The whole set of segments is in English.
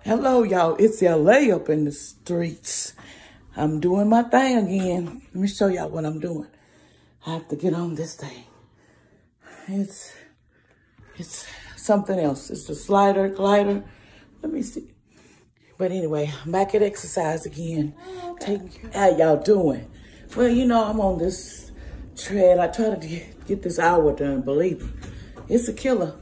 Hello, y'all. It's LA up in the streets. I'm doing my thing again. Let me show y'all what I'm doing. I have to get on this thing. It's something else. It's a glider. Let me see. But anyway, I'm back at exercise again. How y'all doing? Well, you know, I'm on this tread. I try to get this hour done, believe me. It's a killer.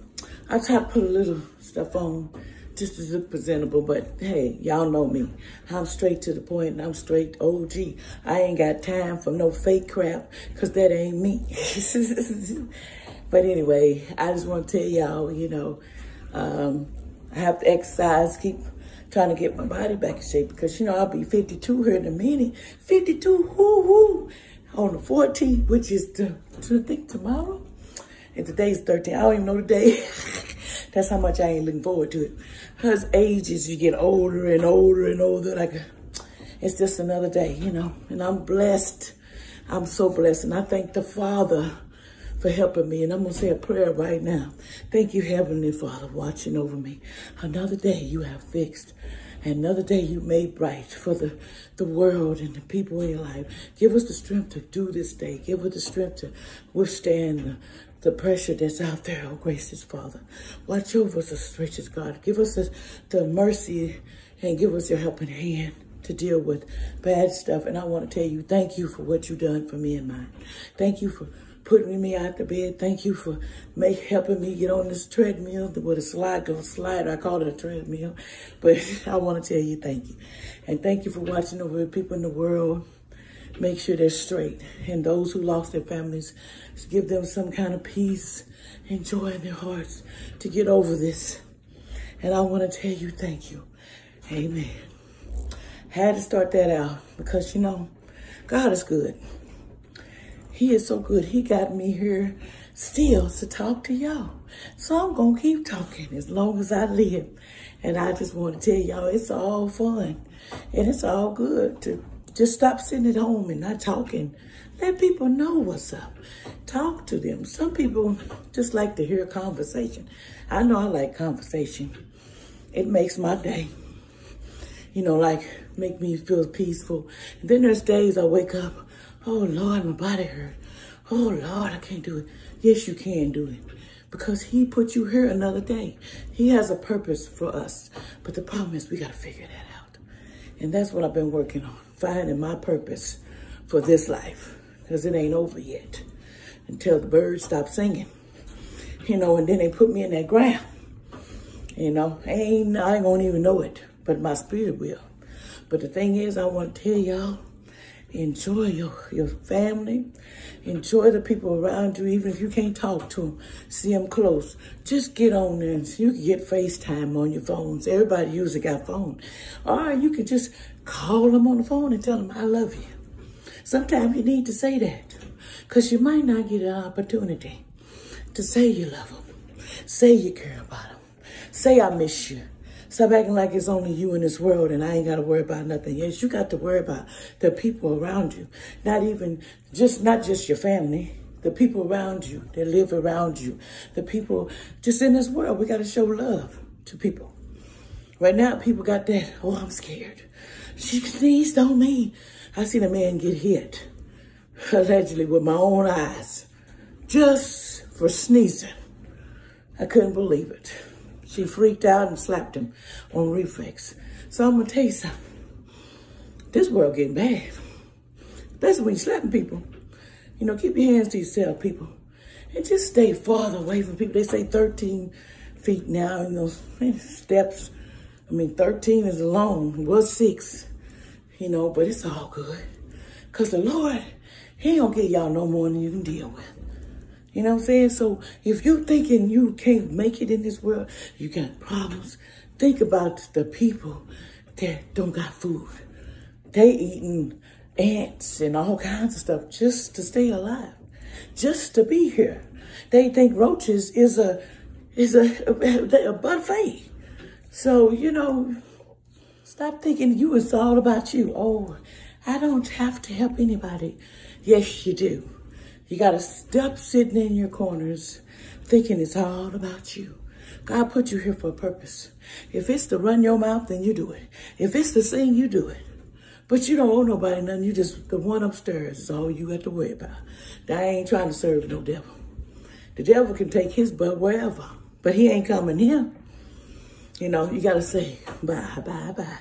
I try to put a little stuff on just to look presentable, but hey, y'all know me. I'm straight to the point and I'm straight OG. I ain't got time for no fake crap, because that ain't me. But anyway, I just want to tell y'all, you know, I have to exercise, keep trying to get my body back in shape, because, you know, I'll be 52 here in a minute. 52, woo-woo, on the 14th, which is, I think, tomorrow. And today's 13. I don't even know the day. That's how much I ain't looking forward to it. Because ages, you get older and older and older. Like, it's just another day, you know. And I'm blessed. I'm so blessed. And I thank the Father for helping me. And I'm going to say a prayer right now. Thank you, Heavenly Father, watching over me. Another day you have fixed. Another day you made bright for the world and the people in your life. Give us the strength to do this day. Give us the strength to withstand the pressure that's out there, oh gracious Father. Watch over us, gracious God. Give us the mercy and give us your helping hand to deal with bad stuff. And I want to tell you, thank you for what you've done for me and mine. Thank you for putting me out the bed. Thank you for helping me get on this treadmill with a slider. I call it a treadmill. But I want to tell you thank you. And thank you for watching over the people in the world. Make sure they're straight. And those who lost their families, give them some kind of peace and joy in their hearts to get over this. And I want to tell you thank you. Amen. Had to start that out because, you know, God is good. He is so good. He got me here still to talk to y'all. So I'm going to keep talking as long as I live. And I just want to tell y'all it's all fun. And it's all good to just stop sitting at home and not talking. Let people know what's up. Talk to them. Some people just like to hear conversation. I know I like conversation. It makes my day. You know, like, make me feel peaceful. And then there's days I wake up, oh, Lord, my body hurt. Oh, Lord, I can't do it. Yes, you can do it. Because he put you here another day. He has a purpose for us. But the problem is we got to figure that out. And that's what I've been working on. Finding my purpose for this life. Because it ain't over yet. Until the birds stop singing. You know, and then they put me in that ground. You know, I ain't gonna even know it. But my spirit will. But the thing is, I want to tell y'all, enjoy your family. Enjoy the people around you, even if you can't talk to them. See them close. Just get on there and you can get FaceTime on your phones. Everybody usually got phone. Or you can just call them on the phone and tell them, I love you. Sometimes you need to say that. Because you might not get an opportunity to say you love them. Say you care about them. Say I miss you. Stop acting like it's only you in this world and I ain't got to worry about nothing. Yes, you got to worry about the people around you. Not just your family. The people around you that live around you. The people just in this world. We got to show love to people. Right now, people got that, oh, I'm scared. She sneezed on me. I seen a man get hit, allegedly with my own eyes, just for sneezing. I couldn't believe it. She freaked out and slapped him on reflex. So I'm going to tell you something. This world getting bad. Especially when you're slapping people. You know, keep your hands to yourself, people. And just stay farther away from people. They say 13 feet now in those steps. I mean, 13 is long. It was 6. You know, but it's all good. Because the Lord, he ain't going to give y'all no more than you can deal with. You know what I'm saying? So if you thinking you can't make it in this world, you got problems, think about the people that don't got food. They eating ants and all kinds of stuff just to stay alive, just to be here. They think roaches is a buffet. So, you know, Stop thinking it's all about you. Oh, I don't have to help anybody. Yes, you do. You got to stop sitting in your corners thinking it's all about you. God put you here for a purpose. If it's to run your mouth, then you do it. If it's to sing, you do it. But you don't owe nobody nothing. You just, the one upstairs is all you have to worry about. I ain't trying to serve no devil. The devil can take his butt wherever, but he ain't coming here. You know, you got to say bye, bye, bye.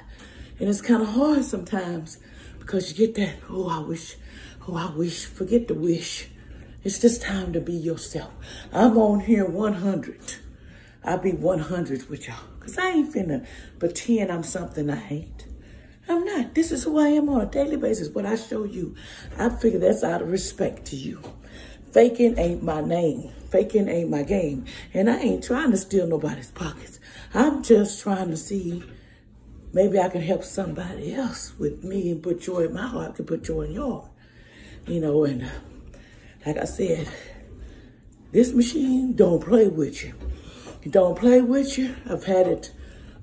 And it's kind of hard sometimes because you get that, oh, I wish, forget the wish. It's just time to be yourself. I'm on here 100. I'll be 100 with y'all because I ain't finna pretend I'm something I ain't. I'm not. This is who I am on a daily basis. What I show you, I figure that's out of respect to you. Faking ain't my name. Faking ain't my game. And I ain't trying to steal nobody's pockets. I'm just trying to see maybe I can help somebody else with me and put joy in my heart, can put joy in your heart. You know, and like I said, this machine don't play with you. It don't play with you. I've had it,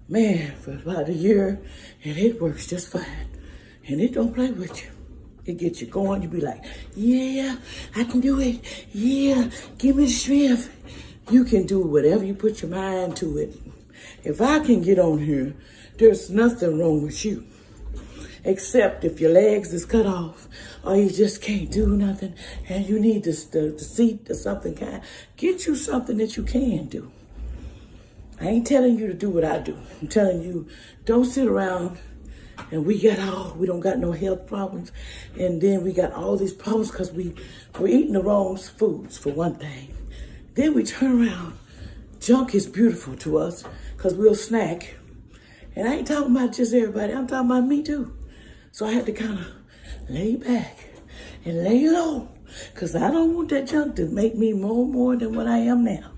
man, for about a year, and it works just fine. And it don't play with you. It gets you going. You be like, yeah, I can do it. Yeah, give me the strength. You can do whatever you put your mind to it. If I can get on here, there's nothing wrong with you. Except if your legs is cut off or you just can't do nothing and you need the seat or something kind. Get you something that you can do. I ain't telling you to do what I do. I'm telling you, don't sit around and we don't got no health problems. And then we got all these problems because we're eating the wrong foods, for one thing. Then we turn around. Junk is beautiful to us because we'll snack. And I ain't talking about just everybody. I'm talking about me too. So I had to kind of lay back and lay low because I don't want that junk to make me more than what I am now.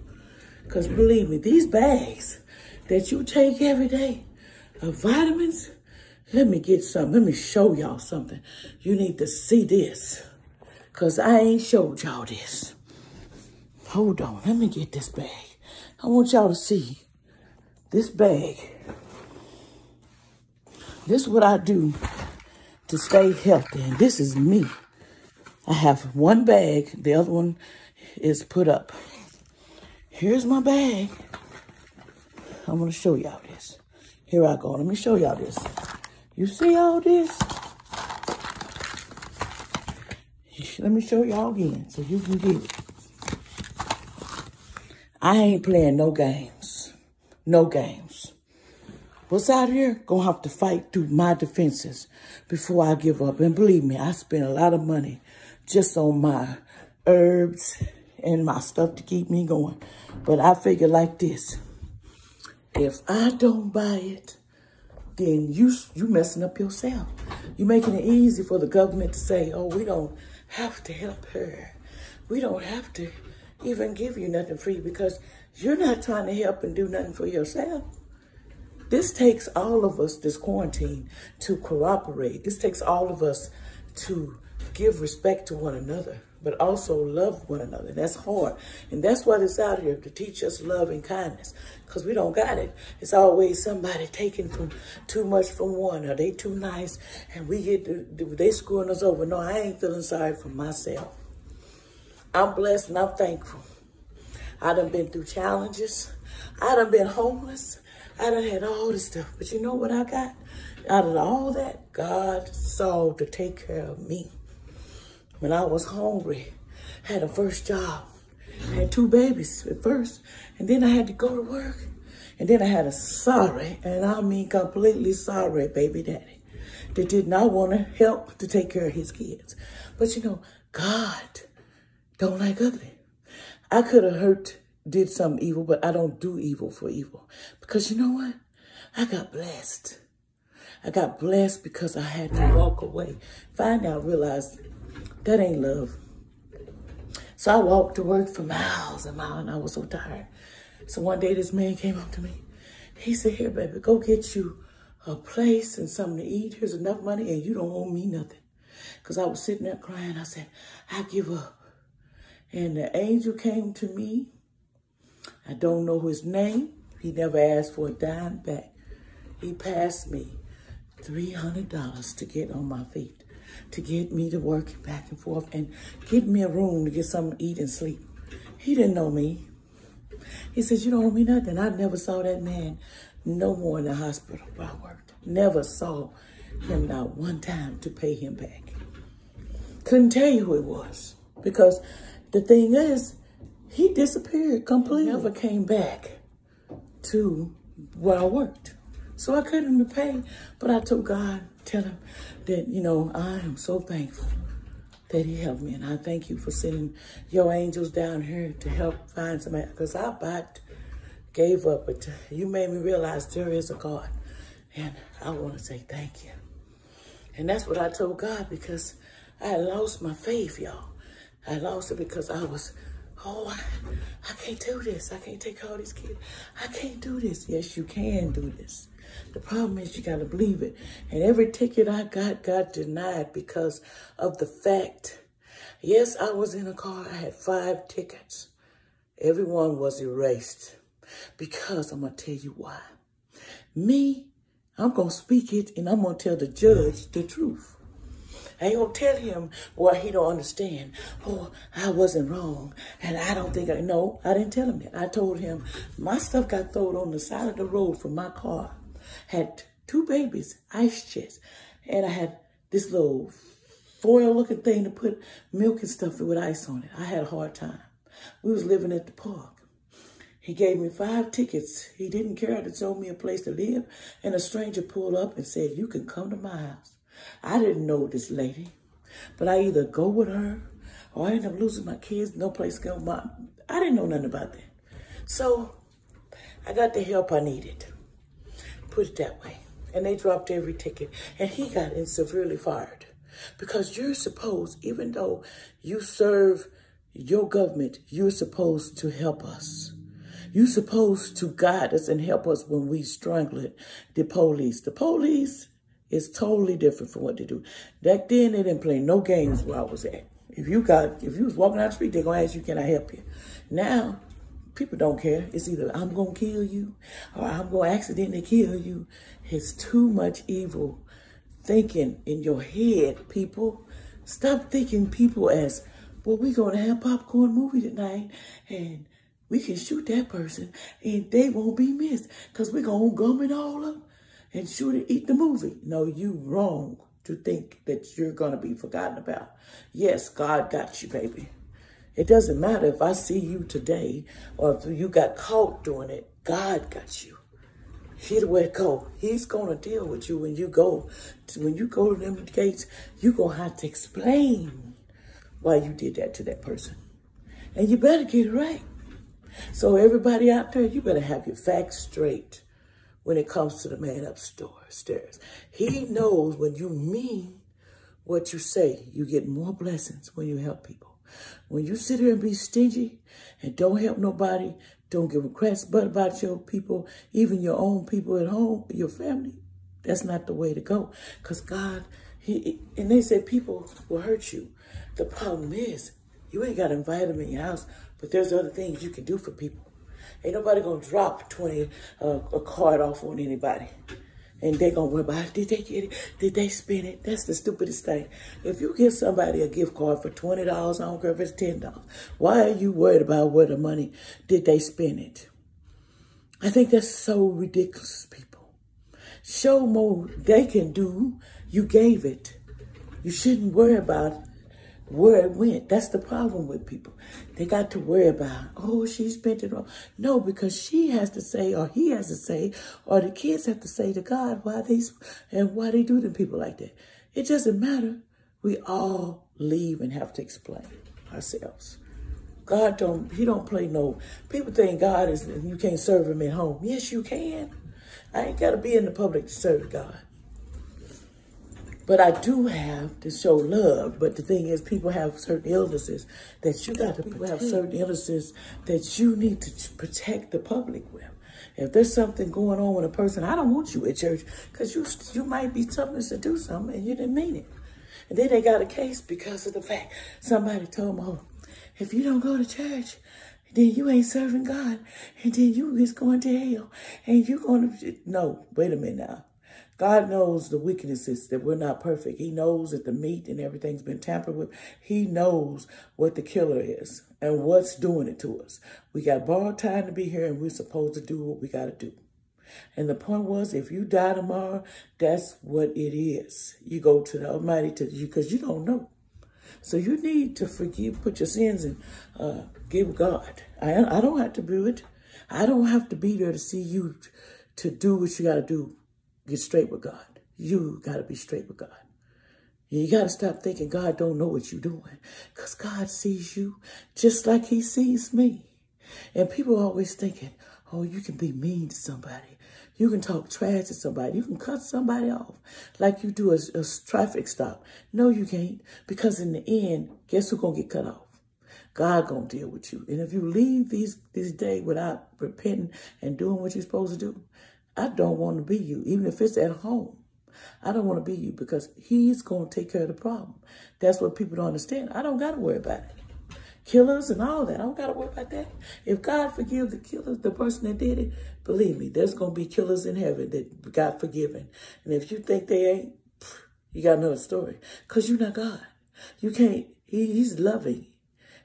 Because believe me, these bags that you take every day of vitamins, let me get some. Let me show y'all something. You need to see this because I ain't showed y'all this. Hold on. Let me get this bag. I want y'all to see this bag. This is what I do to stay healthy. And this is me. I have one bag. The other one is put up. Here's my bag. I'm going to show y'all this. Here I go. Let me show y'all this. You see all this? Let me show y'all again so you can get it. I ain't playing no games. No games. What's out here? Gonna have to fight through my defenses before I give up. And believe me, I spend a lot of money just on my herbs and my stuff to keep me going. But I figure like this. If I don't buy it, then you messing up yourself. You making it easy for the government to say, oh, we don't have to help her. We don't have to even give you nothing free because you're not trying to help and do nothing for yourself. This takes all of us, this quarantine, to cooperate. This takes all of us to give respect to one another, but also love one another. That's hard. And that's what it's out here, to teach us love and kindness, because we don't got it. It's always somebody taking from too much from one, or they too nice, and they screwing us over. No, I ain't feeling sorry for myself. I'm blessed and I'm thankful. I done been through challenges. I done been homeless. I done had all this stuff. But you know what I got? Out of all that, God saw to take care of me. When I was hungry, had a first job, had 2 babies at first, and then I had to go to work. And then I had a sorry, and I mean completely sorry baby daddy that did not want to help to take care of his kids. But you know, God don't like ugly. I could have did some evil, but I don't do evil for evil. Because you know what? I got blessed. I got blessed because I had to walk away. Finally, I realized that ain't love. So I walked to work for miles and miles, and I was so tired. So one day, this man came up to me. He said, here, baby, go get you a place and something to eat. Here's enough money, and you don't owe me nothing. Because I was sitting there crying. I said, I give up. And the angel came to me. I don't know his name. He never asked for a dime back. He passed me $300 to get on my feet, to get me to work back and forth and get me a room to get something to eat and sleep. He didn't know me. He says, you don't owe me nothing. I never saw that man no more in the hospital where I worked. Never saw him not one time to pay him back. Couldn't tell you who it was, because the thing is, he disappeared completely. Never came back to where I worked. So I couldn't pay, but I told God, tell him that, you know, I am so thankful that he helped me. And I thank you for sending your angels down here to help find somebody, because I about gave up, but you made me realize there is a God. And I want to say thank you. And that's what I told God, because I had lost my faith, y'all. I lost it because I was, I can't do this. I can't take all these kids. I can't do this. Yes, you can do this. The problem is you got to believe it. And every ticket I got denied because of the fact, yes, I was in a car. I had 5 tickets. Every one was erased because I'm going to tell you why. Me, I'm going to speak it, and I'm going to tell the judge the truth. I ain't gonna tell him what he don't understand. Oh, I wasn't wrong. And I don't think no, I didn't tell him that. I told him my stuff got thrown on the side of the road from my car. Had 2 babies, ice chests. And I had this little foil looking thing to put milk and stuff with ice on it. I had a hard time. We was living at the park. He gave me 5 tickets. He didn't care to show me a place to live. And a stranger pulled up and said, you can come to my house. I didn't know this lady, but I either go with her or I end up losing my kids, no place to go. I didn't know nothing about that. So I got the help I needed, put it that way. And they dropped every ticket, and he got severely fired, because you're supposed, even though you serve your government, you're supposed to help us. You're supposed to guide us and help us when we struggle the police. The police is totally different from what they do. Back then, they didn't play no games where I was at. If you was walking down the street, they're going to ask you, can I help you? Now, people don't care. It's either I'm going to kill you or I'm going to accidentally kill you. It's too much evil thinking in your head, people. Stop thinking people as, well, we're going to have popcorn movie tonight, and we can shoot that person, and they won't be missed, because we're going to gum it all up and shoot it, eat the movie. No, you wrong to think that you're going to be forgotten about. Yes, God got you, baby. It doesn't matter if I see you today or if you got caught doing it. God got you. He the way to go. He's going to deal with you when you go. When you go to them gates, you're going to have to explain why you did that to that person. And you better get it right. So everybody out there, you better have your facts straight when it comes to the man upstairs. He knows when you mean what you say, you get more blessings when you help people. When you sit here and be stingy and don't help nobody, don't give a crack's butt about your people, even your own people at home, your family, that's not the way to go. Because God, and they say people will hurt you. The problem is, you ain't got to invite them in your house, but there's other things you can do for people. Ain't nobody going to drop a card off on anybody. And they going to worry about, did they get it? Did they spend it? That's the stupidest thing. If you give somebody a gift card for $20, I don't care if it's $10. Why are you worried about where the money, did they spend it? I think that's so ridiculous, people. Show more they can do. You gave it. You shouldn't worry about where it went. That's the problem with people. They got to worry about, oh, she spent it all. No, because she has to say, or he has to say, or the kids have to say to God why they do to people like that. It doesn't matter. We all leave and have to explain ourselves. God he don't play no, people think God is, you can't serve him at home. Yes, you can. I ain't got to be in the public to serve God. But I do have to show love. But the thing is, people have certain illnesses that you got to protect. People have certain illnesses that you need to protect the public with. If there's something going on with a person, I don't want you at church, because you might be something to do something and you didn't mean it. And then they got a case because of the fact somebody told them, oh, if you don't go to church, then you ain't serving God, and then you is going to hell, and you're going to, no, wait a minute now. God knows the weaknesses, that we're not perfect. He knows that the meat and everything's been tampered with. He knows what the killer is and what's doing it to us. We got borrowed time to be here, and we're supposed to do what we got to do. And the point was, if you die tomorrow, that's what it is. You go to the Almighty because you don't know. So you need to forgive, put your sins in, give God. I don't have to do it. I don't have to be there to see you to do what you got to do. Get straight with God. You got to be straight with God. You got to stop thinking God don't know what you're doing, because God sees you just like he sees me. And people are always thinking, oh, you can be mean to somebody. You can talk trash to somebody. You can cut somebody off like you do a traffic stop. No, you can't, because in the end, guess who's going to get cut off? God going to deal with you. And if you leave this day without repenting and doing what you're supposed to do, I don't want to be you, even if it's at home. I don't want to be you, because he's going to take care of the problem. That's what people don't understand. I don't got to worry about it. Killers and all that, I don't got to worry about that. If God forgives the killers, the person that did it, believe me, there's going to be killers in heaven that got forgiven. And if you think they ain't, you got another story, because you're not God. You can't, he's loving.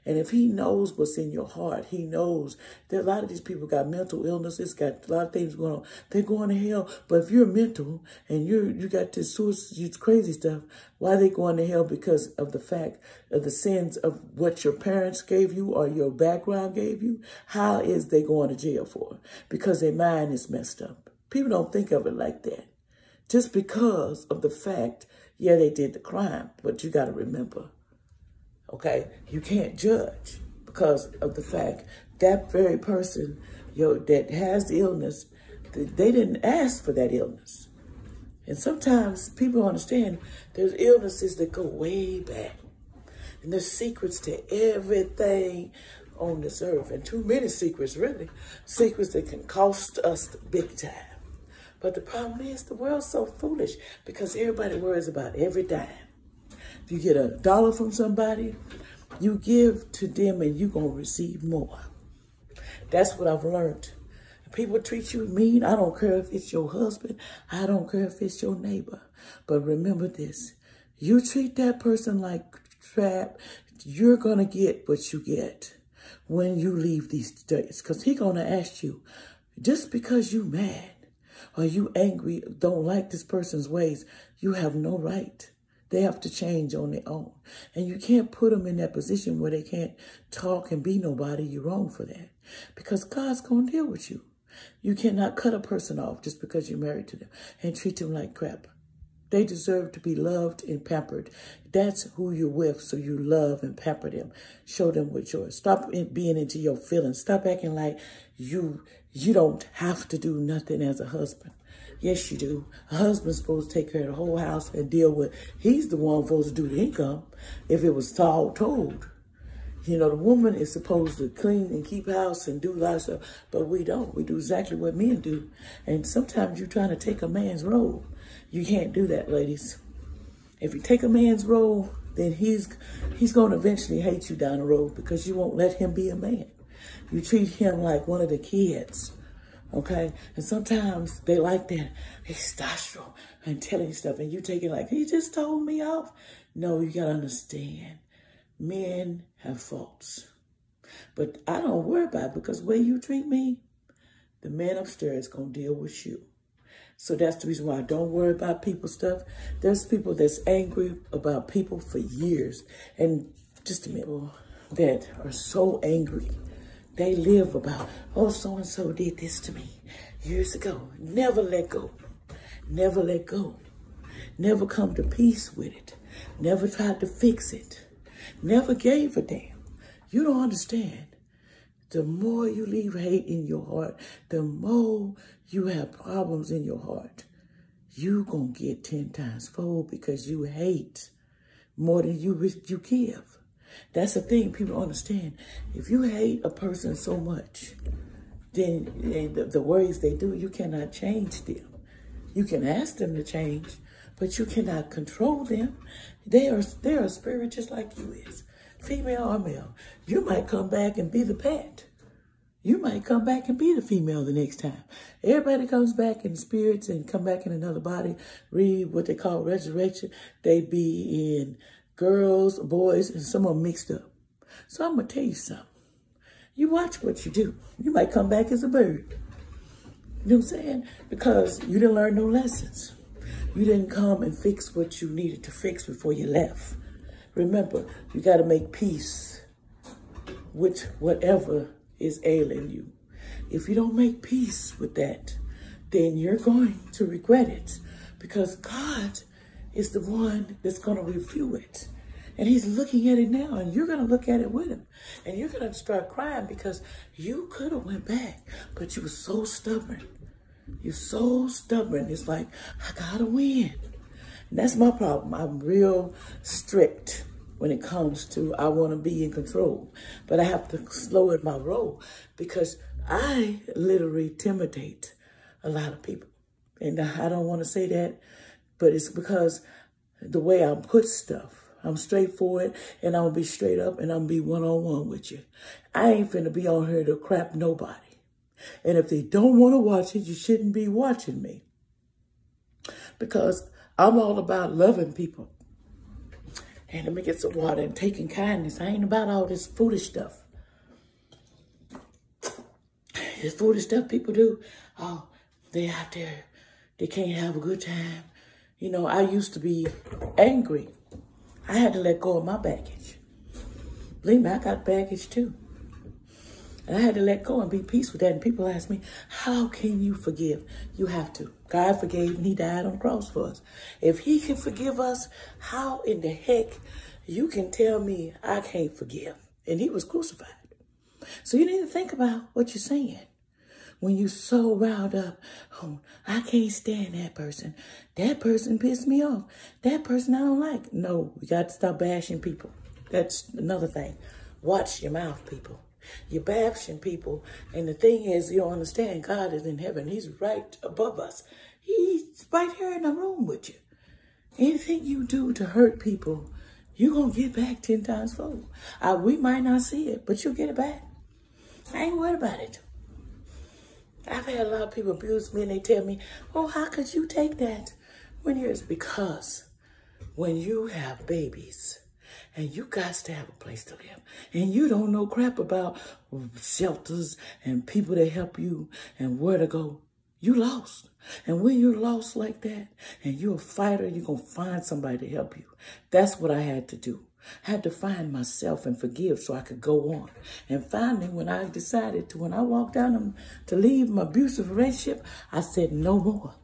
And if he knows what's in your heart, he knows that a lot of these people got mental illnesses, got a lot of things going on. They're going to hell. But if you're mental and you got this crazy stuff, why are they going to hell? Because of the fact of the sins of what your parents gave you or your background gave you. How is they going to jail for? Because their mind is messed up. People don't think of it like that. Just because of the fact, yeah, they did the crime, but you got to remember, okay, you can't judge because of the fact that very person that has the illness, they didn't ask for that illness. And sometimes people don't understand there's illnesses that go way back. And there's secrets to everything on this earth. And too many secrets, really. Secrets that can cost us big time. But the problem is the world's so foolish because everybody worries about every dime. If you get $1 from somebody, you give to them and you're going to receive more. That's what I've learned. People treat you mean. I don't care if it's your husband. I don't care if it's your neighbor. But remember this. You treat that person like crap, you're going to get what you get when you leave these days. Because he's going to ask you, just because you mad or you angry, don't like this person's ways, you have no right. They have to change on their own. And you can't put them in that position where they can't talk and be nobody. You're wrong for that. Because God's going to deal with you. You cannot cut a person off just because you're married to them and treat them like crap. They deserve to be loved and pampered. That's who you're with, so you love and pamper them. Show them what's yours. Stop being into your feelings. Stop acting like you don't have to do nothing as a husband. Yes, you do. A husband's supposed to take care of the whole house and deal with, he's the one supposed to do the income if it was all told. You know, the woman is supposed to clean and keep house and do a lot of stuff, but we don't. We do exactly what men do. And sometimes you're trying to take a man's role. You can't do that, ladies. If you take a man's role, then he's going to eventually hate you down the road because you won't let him be a man. You treat him like one of the kids. Okay? And sometimes they like that testosterone and telling stuff. And you take it like, he just told me off. No, you got to understand. Men have faults. But I don't worry about it because the way you treat me, the man upstairs is going to deal with you. So that's the reason why I don't worry about people's stuff. There's people that's angry about people for years. And just a minute, that are so angry. They live about, oh, so-and-so did this to me years ago. Never let go. Never let go. Never come to peace with it. Never tried to fix it. Never gave a damn. You don't understand. The more you leave hate in your heart, the more you have problems in your heart. You gonna get 10 times fold because you hate more than you give. That's the thing people understand. If you hate a person so much, then the ways they do, you cannot change them. You can ask them to change, but you cannot control them. They are a spirit just like you is, female or male. You might come back and be the pet. You might come back and be the female the next time. Everybody comes back in spirits and come back in another body, read what they call resurrection. They be in girls, boys, and some of them mixed up. So I'm going to tell you something. You watch what you do. You might come back as a bird. You know what I'm saying? Because you didn't learn no lessons. You didn't come and fix what you needed to fix before you left. Remember, you got to make peace with whatever is ailing you. If you don't make peace with that, then you're going to regret it, because God is the one that's going to review it. And he's looking at it now, and you're going to look at it with him. And you're going to start crying because you could have went back, but you were so stubborn. You're so stubborn. It's like, I got to win. And that's my problem. I'm real strict when it comes to I want to be in control. But I have to slow in my roll because I literally intimidate a lot of people. And I don't want to say that, but it's because the way I put stuff. I'm straightforward, and I'm going to be straight up, and I'm going to be one-on-one with you. I ain't finna be on here to crap nobody. And if they don't want to watch it, you shouldn't be watching me. Because I'm all about loving people. And let me get some water and taking kindness. I ain't about all this foolish stuff. This foolish stuff people do. Oh, they out there. They can't have a good time. You know, I used to be angry. I had to let go of my baggage. Believe me, I got baggage too. And I had to let go and be peace with that. And people ask me, how can you forgive? You have to. God forgave and he died on the cross for us. If he can forgive us, how in the heck you can tell me I can't forgive? And he was crucified. So you need to think about what you're saying. When you're so riled up, oh, I can't stand that person. That person pissed me off. That person I don't like. No, we got to stop bashing people. That's another thing. Watch your mouth, people. You're bashing people. And the thing is, you don't understand, God is in heaven. He's right above us. He's right here in the room with you. Anything you do to hurt people, you're going to get back 10 times fold. We might not see it, but you'll get it back. I ain't worried about it. I've had a lot of people abuse me and they tell me, oh, how could you take that? It's because when you have babies and you got to have a place to live and you don't know crap about shelters and people that help you and where to go, you lost. And when you're lost like that and you're a fighter, you're going to find somebody to help you. That's what I had to do. I had to find myself and forgive so I could go on. And finally, when I decided to, when I walked down to leave my abusive relationship, I said no more.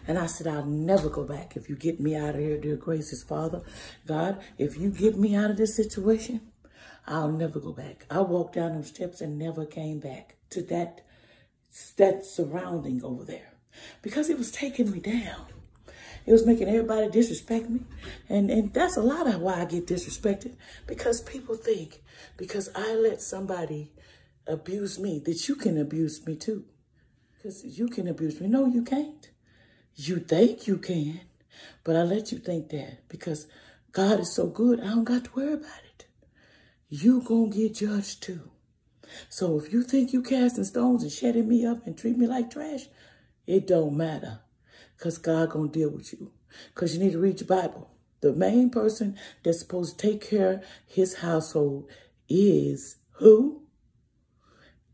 And I said, I'll never go back. If you get me out of here, dear gracious Father, God, if you get me out of this situation, I'll never go back. I walked down them steps and never came back to that surrounding over there because it was taking me down. It was making everybody disrespect me. And that's a lot of why I get disrespected. Because people think, because I let somebody abuse me, that you can abuse me too. Because you can abuse me. No, you can't. You think you can. But I let you think that. Because God is so good, I don't got to worry about it. You gonna get judged too. So if you think you casting stones and shutting me up and treat me like trash, it don't matter. Because God going to deal with you. Because you need to read your Bible. The main person that's supposed to take care of his household is who?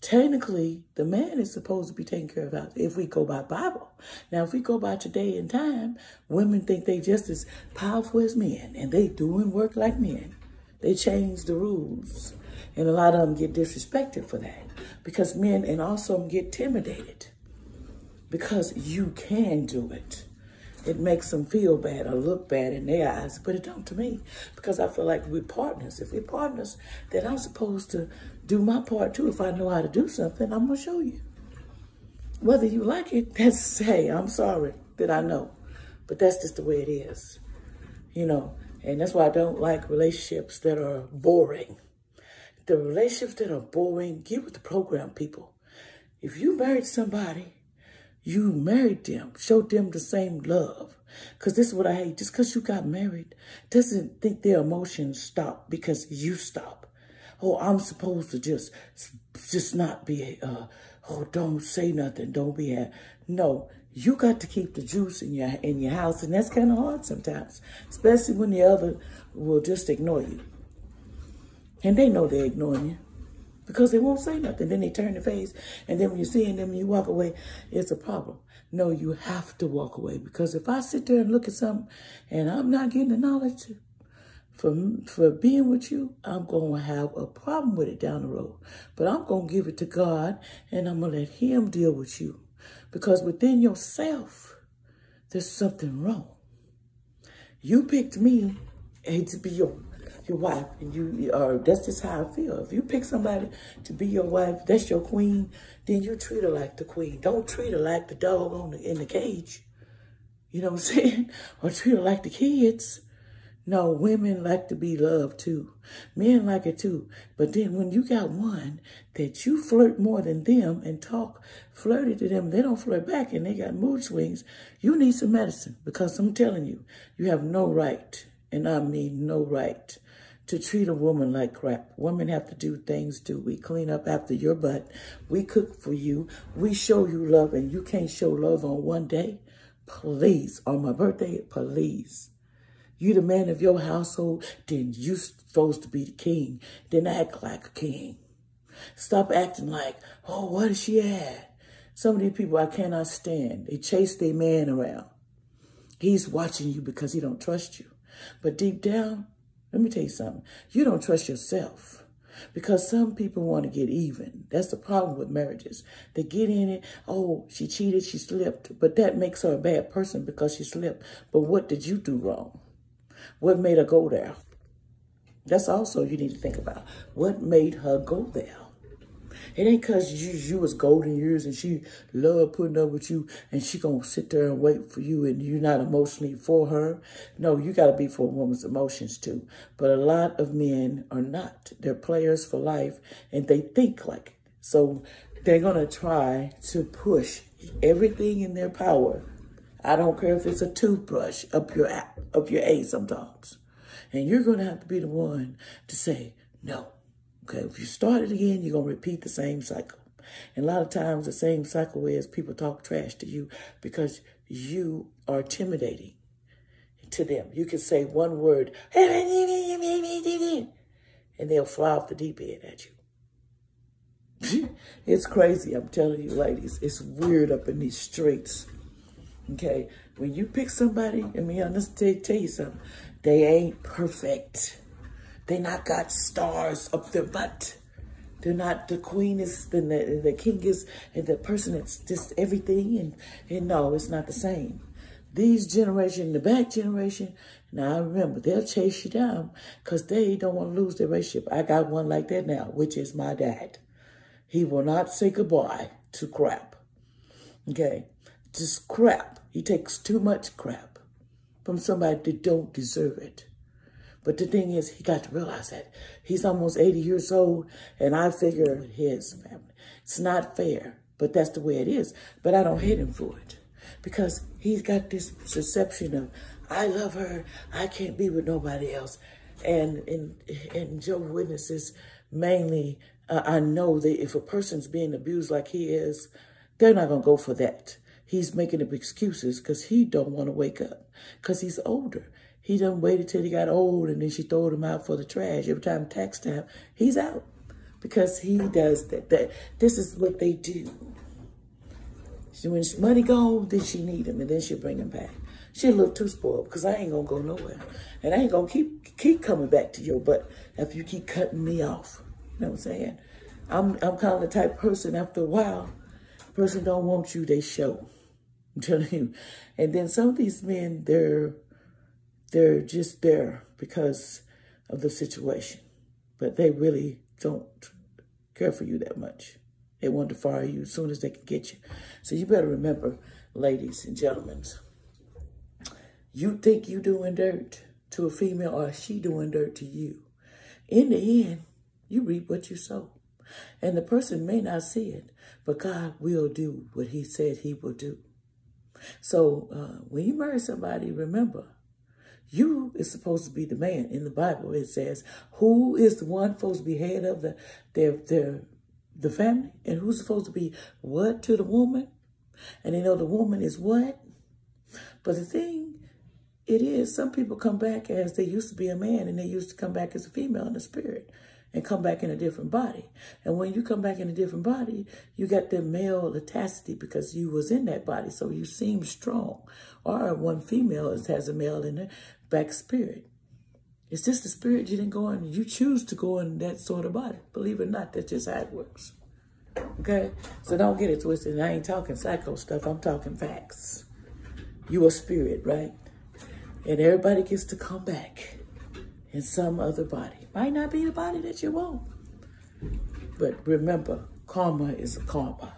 Technically, the man is supposed to be taking care of us if we go by Bible. Now, if we go by today and time, women think they just as powerful as men. And they doing work like men. They change the rules. And a lot of them get disrespected for that. Because men, and also get intimidated. Because you can do it. It makes them feel bad or look bad in their eyes, but it don't to me. Because I feel like we're partners. If we're partners, then I'm supposed to do my part too. If I know how to do something, I'm going to show you. Whether you like it, that's, hey, I'm sorry that I know. But that's just the way it is. You know, and that's why I don't like relationships that are boring. The relationships that are boring, get with the program, people. If you married somebody, you married them, showed them the same love. Because this is what I hate. Just because you got married doesn't think their emotions stop because you stop. oh, I'm supposed to just not be, oh, don't say nothing, don't be no. You got to keep the juice in your house, and that's kind of hard sometimes, especially when the other will just ignore you. And they know they're ignoring you because they won't say nothing. Then they turn their face, and then when you're seeing them and you walk away, it's a problem. No, you have to walk away, because if I sit there and look at something and I'm not getting the knowledge for being with you, I'm going to have a problem with it down the road. But I'm going to give it to God, and I'm going to let him deal with you. Because within yourself, there's something wrong. You picked me to be your wife, and that's just how I feel. If you pick somebody to be your wife, that's your queen, then you treat her like the queen. Don't treat her like the dog in the cage. You know what I'm saying? Or treat her like the kids. No, women like to be loved too. Men like it too. But then when you got one that you flirt more than them and talk flirty to them, they don't flirt back and they got mood swings, you need some medicine, because I'm telling you, you have no right, and I mean no right, to treat a woman like crap. Women have to do things too. We clean up after your butt. We cook for you. We show you love, and you can't show love on one day. Please, on my birthday, please. You the man of your household, then you supposed to be the king. Then act like a king. Stop acting like, oh, what is she at? Some of these people I cannot stand. They chase their man around. He's watching you because he don't trust you. But deep down, let me tell you something. You don't trust yourself, because some people want to get even. That's the problem with marriages. They get in it. Oh, she cheated, she slipped. But that makes her a bad person because she slipped. But what did you do wrong? What made her go there? That's also you need to think about. What made her go there? It ain't because you was golden years and she loved putting up with you and she gonna sit there and wait for you and you're not emotionally for her. No, you got to be for a woman's emotions too. But a lot of men are not. They're players for life, and they think like it. So they're going to try to push everything in their power. I don't care if it's a toothbrush up your A sometimes. And you're going to have to be the one to say, no. Okay, if you start it again, you're going to repeat the same cycle. And a lot of times the same cycle is people talk trash to you because you are intimidating to them. You can say one word, and they'll fly off the deep end at you. It's crazy, I'm telling you, ladies. It's weird up in these streets. Okay, when you pick somebody, I mean, I'll just tell you something. They ain't perfect. They not got stars up their butt. They're not the queenest and the kingest and the person that's just everything. And no, it's not the same. These generation, the back generation, now I remember, they'll chase you down because they don't want to lose their relationship. I got one like that now, which is my dad. He will not say goodbye to crap. Okay, just crap. He takes too much crap from somebody that don't deserve it. But the thing is, he got to realize that. He's almost 80 years old, and I figure his family. It's not fair, but that's the way it is. But I don't hate him for it, because he's got this perception of, I love her, I can't be with nobody else. And Jehovah's Witnesses, mainly, I know that if a person's being abused like he is, they're not going to go for that. He's making up excuses because he don't want to wake up, because he's older. He done waited till he got old, and then she throwed him out for the trash. Every time tax time, he's out because he does that. This is what they do. So when money gone, then she need him, and then she'll bring him back. She a little too spoiled because I ain't gonna go nowhere, and I ain't gonna keep coming back to your butt if you keep cutting me off. You know what I'm saying? I'm kind of the type of person. After a while, the person don't want you, they show. I'm telling you. And then some of these men, they're just there because of the situation. But they really don't care for you that much. They want to fire you as soon as they can get you. So you better remember, ladies and gentlemen, you think you doing dirt to a female, or she doing dirt to you. In the end, you reap what you sow. And the person may not see it, but God will do what he said he will do. So when you marry somebody, remember, You is supposed to be the man. In the Bible, it says, who is the one supposed to be head of the family? And who's supposed to be what to the woman? And they know the woman is what? But the thing it is, some people come back as they used to be a man and they used to come back as a female in the spirit and come back in a different body. And when you come back in a different body, you got the male autacity because you was in that body. So you seem strong. Or one female has a male in the back spirit. It's just the spirit you didn't go in. You choose to go in that sort of body. Believe it or not, that's just how it works. Okay? So don't get it twisted. I ain't talking psycho stuff. I'm talking facts. You a spirit, right? And everybody gets to come back in some other body. Might not be the body that you want. But remember, karma is a karma.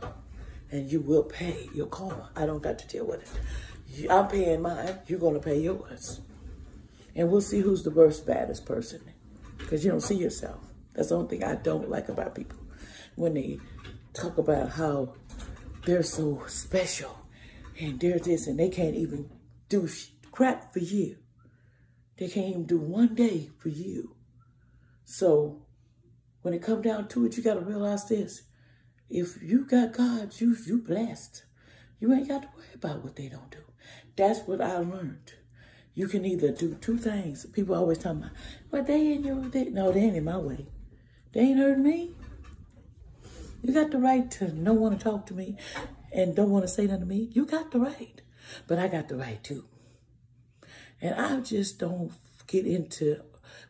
And you will pay your karma. I don't got to deal with it. I'm paying mine. You're going to pay yours. And we'll see who's the worst, baddest person. Because you don't see yourself. That's the only thing I don't like about people. When they talk about how they're so special. And they're this. And they can't even do crap for you. They can't even do one day for you. So when it comes down to it, you got to realize this. If you got God, you blessed. You ain't got to worry about what they don't do. That's what I learned. You can either do two things. People always talk about, well, they in your way. No, they ain't in my way. They ain't heard me. You got the right to not want to talk to me and don't want to say nothing to me. You got the right. But I got the right too. And I just don't get into,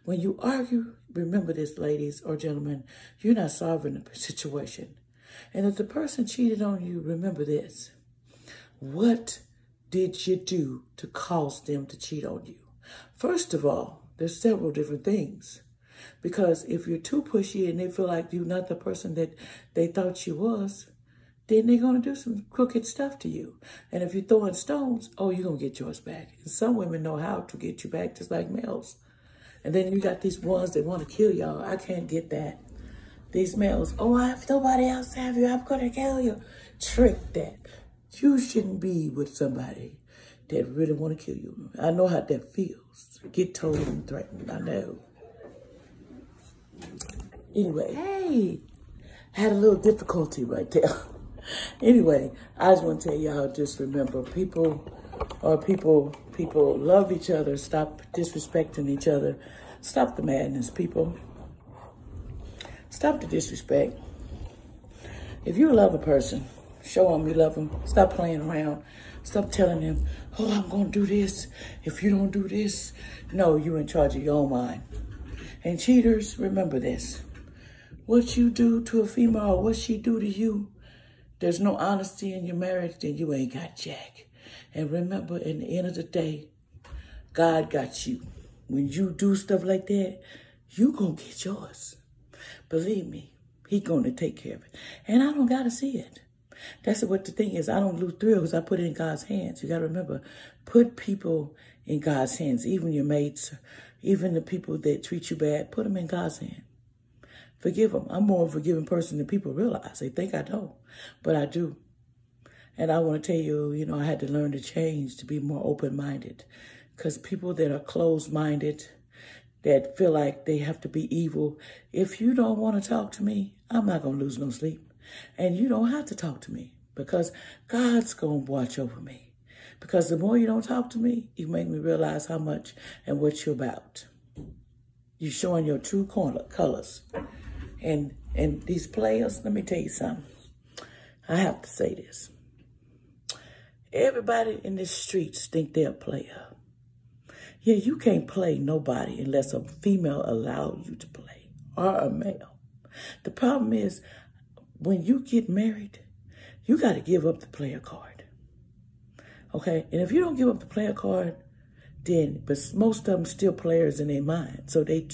when you argue, remember this, ladies or gentlemen, you're not solving the situation. And if the person cheated on you, remember this. What did you do to cause them to cheat on you? First of all, there's several different things. Because if you're too pushy and they feel like you're not the person that they thought you was, then they're going to do some crooked stuff to you. And if you're throwing stones, oh, you're going to get yours back. And some women know how to get you back, just like males. And then you got these ones that want to kill y'all. I can't get that. These males, oh, if nobody else have you, I'm going to kill you. Trick that. You shouldn't be with somebody that really want to kill you. I know how that feels. Get told and threatened. I know. Anyway, hey, had a little difficulty right there. Anyway, I just want to tell y'all, just remember, people love each other. Stop disrespecting each other. Stop the madness, people. Stop the disrespect. If you love a person, show them you love them. Stop playing around. Stop telling them, oh, I'm going to do this. If you don't do this. No, you're in charge of your own mind. And cheaters, remember this. What you do to a female or what she do to you, there's no honesty in your marriage, then you ain't got jack. And remember, in the end of the day, God got you. When you do stuff like that, you gonna get yours. Believe me, he gonna take care of it. And I don't gotta see it. That's what the thing is. I don't lose thrill because I put it in God's hands. You gotta remember, put people in God's hands. Even your mates, even the people that treat you bad, put them in God's hands. Forgive them. I'm more of a forgiving person than people realize. They think I don't, but I do. And I want to tell you, you know, I had to learn to change to be more open-minded. Because people that are closed-minded, that feel like they have to be evil, if you don't want to talk to me, I'm not going to lose no sleep. And you don't have to talk to me because God's going to watch over me. Because the more you don't talk to me, you make me realize how much and what you're about. You're showing your true colors. And these players, let me tell you something. I have to say this. Everybody in the streets think they're a player. Yeah, you can't play nobody unless a female allows you to play or a male. The problem is when you get married, you got to give up the player card. Okay? And if you don't give up the player card, then, but most of them still players in their mind. So they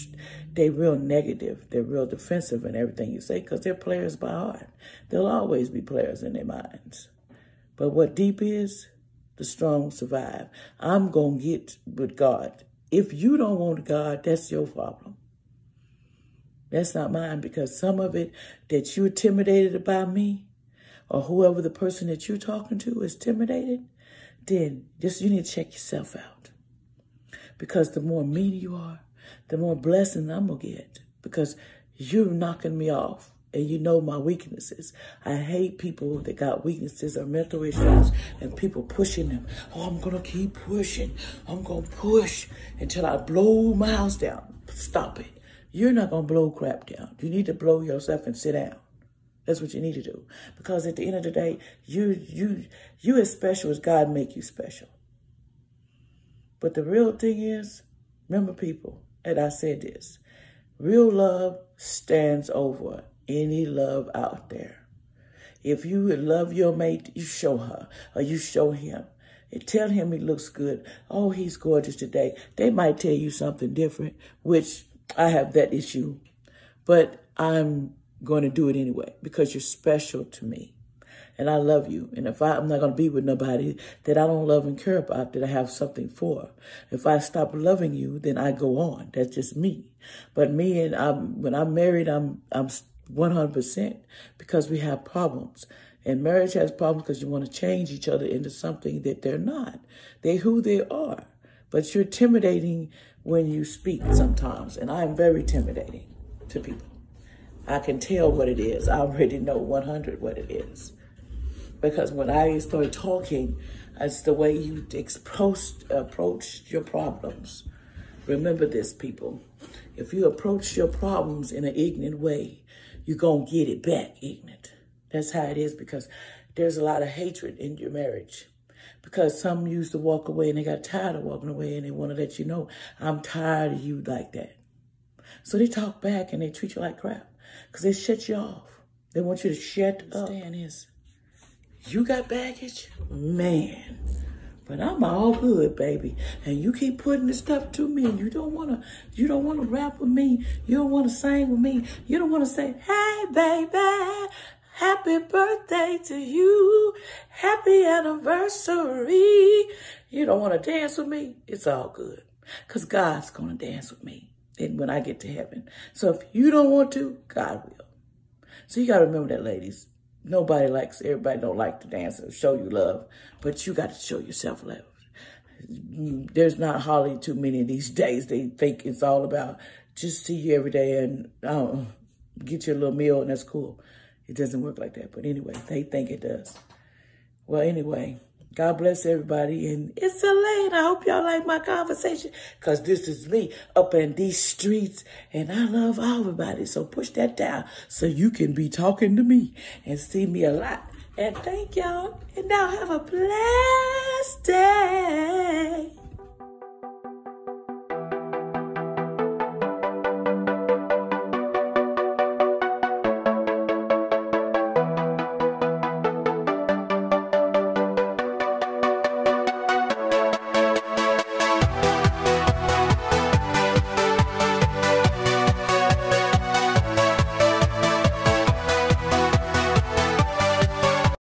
real negative. They're real defensive in everything you say because they're players by heart. They'll always be players in their minds. But what deep is, the strong survive. I'm going to get with God. If you don't want God, that's your problem. That's not mine because some of it that you're intimidated by me or whoever the person that you're talking to is intimidated, then just you need to check yourself out. Because the more mean you are, the more blessing I'm going to get. Because you're knocking me off. And you know my weaknesses. I hate people that got weaknesses or mental issues and people pushing them. Oh, I'm going to keep pushing. I'm going to push until I blow my house down. Stop it. You're not going to blow crap down. You need to blow yourself and sit down. That's what you need to do. Because at the end of the day, you as special as God make you special. But the real thing is, remember people, and I said this, real love stands over any love out there. If you love your mate, you show her or you show him. And tell him he looks good. Oh, he's gorgeous today. They might tell you something different, which I have that issue. But I'm going to do it anyway because you're special to me. And I love you. And if I'm not going to be with nobody that I don't love and care about, that I have something for. If I stop loving you, then I go on. That's just me. But me and when I'm married, I'm 100% because we have problems. And marriage has problems because you want to change each other into something that they're not. They're who they are. But you're intimidating when you speak sometimes. And I'm very intimidating to people. I can tell what it is. I already know 100 what it is. Because when I start talking, it's the way you approach your problems. Remember this, people. If you approach your problems in an ignorant way, you're going to get it back ignorant. That's how it is because there's a lot of hatred in your marriage. Because some used to walk away and they got tired of walking away and they want to let you know, I'm tired of you like that. So they talk back and they treat you like crap because they shut you off. They want you to shut up. You got baggage? Man. But I'm all good, baby. And you keep putting this stuff to me and you don't wanna rap with me. You don't wanna sing with me. You don't wanna say, hey baby, happy birthday to you. Happy anniversary. You don't wanna dance with me? It's all good. Because God's gonna dance with me when I get to heaven. So if you don't want to, God will. So you gotta remember that, ladies. Everybody don't like to dance and show you love, but you got to show yourself love. There's not hardly too many these days. They think it's all about just see you every day and get you a little meal and that's cool. It doesn't work like that. But anyway, they think it does. Well, anyway, God bless everybody. And it's late. I hope y'all like my conversation because this is me up in these streets and I love everybody. So push that down so you can be talking to me and see me a lot. And thank y'all. And now have a blessed day.